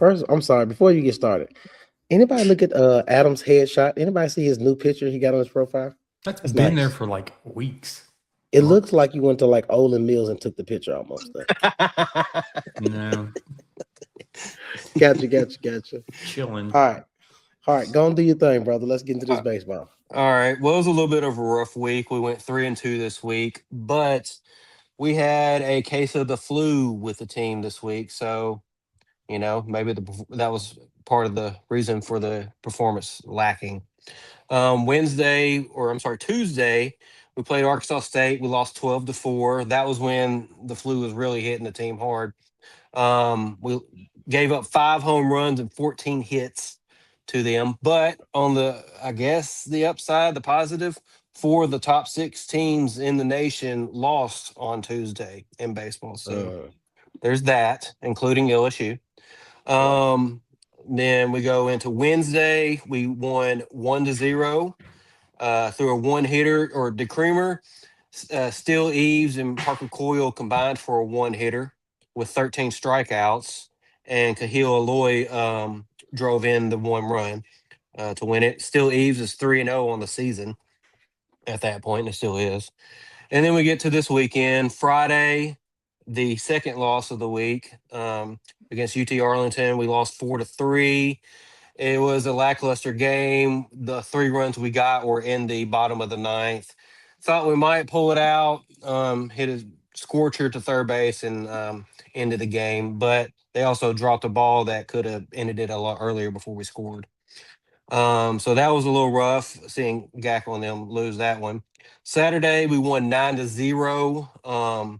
First, I'm sorry. Before you get started, anybody look at Adam's headshot? Anybody see his new picture he got on his profile? That's That's been there nice. for like weeks, It looks months. like you went to like Olin Mills and took the picture almost. No, Gotcha, gotcha, gotcha. chilling. All right, all right. Go and do your thing, brother. Let's get into this Uh, baseball. all right. Well, it was a little bit of a rough week. We went 3-2 this week, but we had a case of the flu with the team this week. So, maybe that was part of the reason for the performance lacking. Tuesday, we played Arkansas State. We lost 12-4. That was when the flu was really hitting the team hard. We gave up 5 home runs and 14 hits to them. But on I guess the upside, the positive, 4 of the top 6 teams in the nation lost on Tuesday in baseball. So Uh, there's that, including LSU. right. Um, then we go into Wednesday. We won 1-0 through a one hitter or decreamer. Steele Eves and Parker Coyle combined for a one hitter with 13 strikeouts, and Cahill Aloy drove in the one run to win it. Steele Eves is 3-0 on the season at that point, and it still is. And then we get to this weekend, Friday, the second loss of the week against UT Arlington. We lost 4-3. It was a lackluster game. The 3 runs we got were in the bottom of the ninth. Thought we might pull it out, hit a scorcher to third base and ended the game. But they also dropped a ball that could have ended it a lot earlier before we scored. So that was a little rough seeing Gackle and them lose that one. Saturday we won 9-0.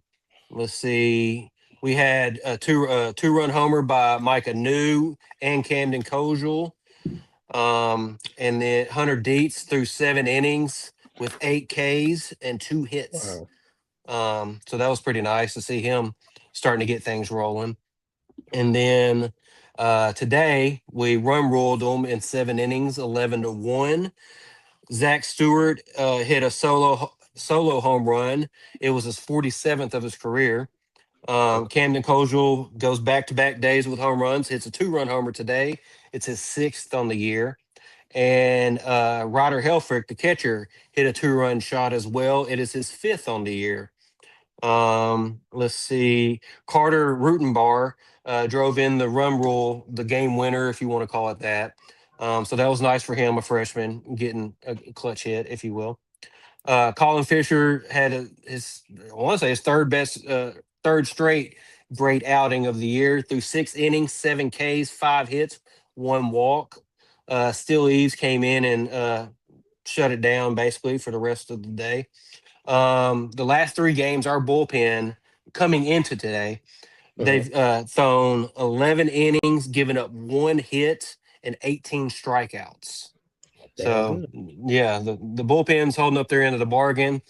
Let's see. We had a two-run homer by Micah New and Camden Kojul. And then Hunter Dietz threw 7 innings with 8 Ks and 2 hits. Wow. So that was pretty nice to see him starting to get things rolling. And then today we run ruled them in 7 innings, 11-1. Zach Stewart hit a solo home run. It was his 47th of his career. Camden Kojul goes back to back days with home runs. Hits a 2-run homer today. It's his 6th on the year. And Ryder Helfrich, the catcher, hit a 2-run shot as well. It is his 5th on the year. Let's see. Carter Rutenbar drove in the run rule, the game winner, if you want to call it that. So that was nice for him, a freshman, getting a clutch hit, if you will. Colin Fisher had I want to say his third straight great outing of the year through 6 innings, 7 Ks, 5 hits, 1 walk. Still Eves came in and shut it down basically for the rest of the day. The last 3 games, our bullpen coming into today, Uh-huh. they've thrown 11 innings, given up 1 hit and 18 strikeouts. Damn So good. yeah, the bullpen's holding up their end of the bargain.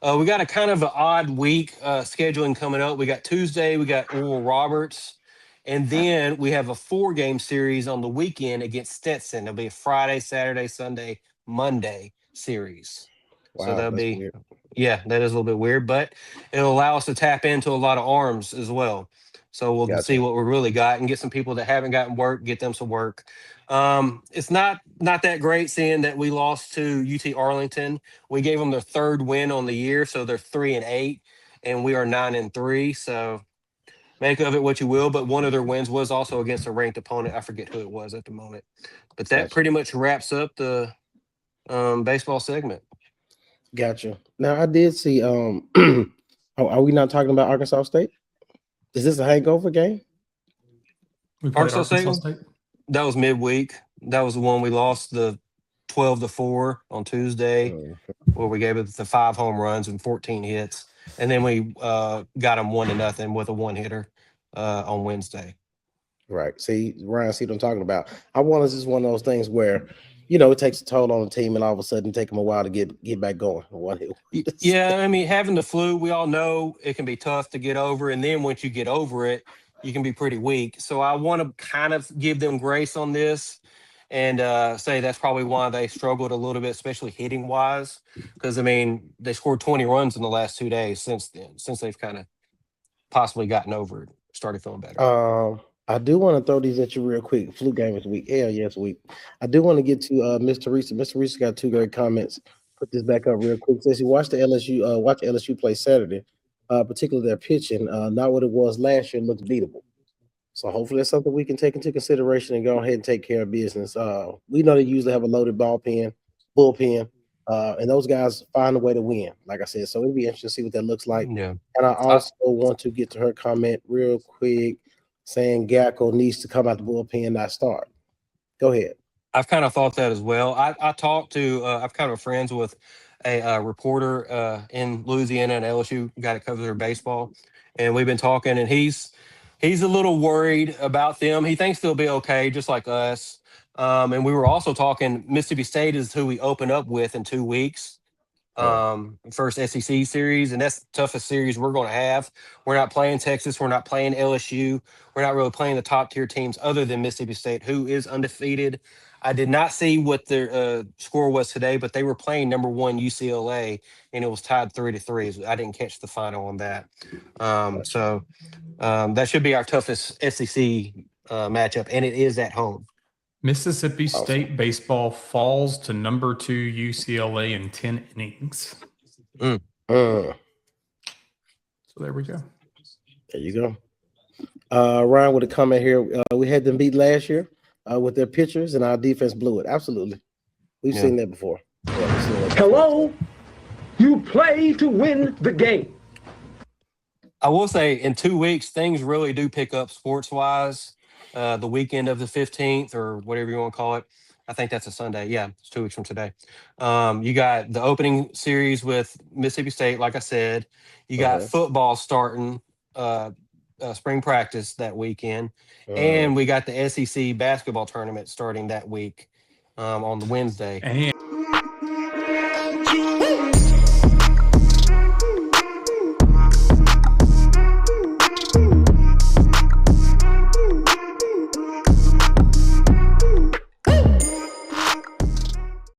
We got a kind of an odd week scheduling coming up. We got Tuesday, we got Oral Roberts, and then we have a 4-game series on the weekend against Stetson. It'll be a Friday, Saturday, Sunday, Monday series. So Wow, that'll that's be, weird. yeah, that is a little bit weird, but it'll allow us to tap into a lot of arms as well. So we'll see Gotcha. what we really got and get some people that haven't gotten work, get them some work. It's not that great seeing that we lost to UT Arlington. We gave them their 3rd win on the year, so they're 3-8, and we are 9-3. So make of it what you will. But one of their wins was also against a ranked opponent. I forget who it was at the moment. But that Gotcha. pretty much wraps up the baseball segment. Gotcha. Now I did see. Are we not talking about Arkansas State? Is this a hangover game? We played Arkansas Arkansas State, State. that was midweek. That was the one we lost the 12-4 on Tuesday, Uh, where we gave it the 5 home runs and 14 hits, and then we got them 1-0 with a one hitter on Wednesday. right. See, Ryan, see what I'm talking about. I want us just one of those things where, it takes a toll on the team, and all of a sudden take them a while to get back going. What? Yeah, I mean, having the flu, we all know it can be tough to get over, and then once you get over it, you can be pretty weak. So I want to kind of give them grace on this and say that's probably why they struggled a little bit, especially hitting wise. Because I mean, they scored 20 runs in the last 2 days since then, since they've kind of possibly gotten over it, started feeling better. Um, I do want to throw these at you real quick. Flu game is week. Yeah, yes, week. I do want to get to Miss Teresa. Miss Teresa got two great comments. Put this back up real quick. Says you watch LSU play Saturday, particularly their pitching. Not what it was last year. Looks beatable. So hopefully that's something we can take into consideration and go ahead and take care of business. We know they usually have a loaded bullpen, and those guys find a way to win. Like I said, so it'll be interesting to see what that looks like. Yeah. And I also want to get to her comment real quick, saying Gacko needs to come out the bullpen and not start. Go ahead. I've kind of thought that as well. I talked to, I've kind of friends with a reporter in Louisiana and LSU guy that covers their baseball, and we've been talking, and he's a little worried about them. He thinks they'll be okay, just like us. And we were also talking. Mississippi State is who we open up with in 2 weeks. First SEC series, and that's the toughest series we're going to have. We're not playing Texas. We're not playing LSU. We're not really playing the top tier teams other than Mississippi State, who is undefeated. I did not see what their score was today, but they were playing number one UCLA, and it was tied 3-3. I didn't catch the final on that. So that should be our toughest SEC matchup, and it is at home. Mississippi State baseball falls to number 2 UCLA in 10 innings. So there we go. There you go. Ryan with a comment here. We had them beat last year with their pitchers, and our defense blew it. Absolutely. We've seen that before. Hello? You play to win the game. I will say in 2 weeks, things really do pick up sports-wise. The weekend of the 15th or whatever you want to call it. I think that's a Sunday. Yeah, it's 2 weeks from today. You got the opening series with Mississippi State, like I said. You got football starting spring practice that weekend. And we got the SEC basketball tournament starting that week on the Wednesday.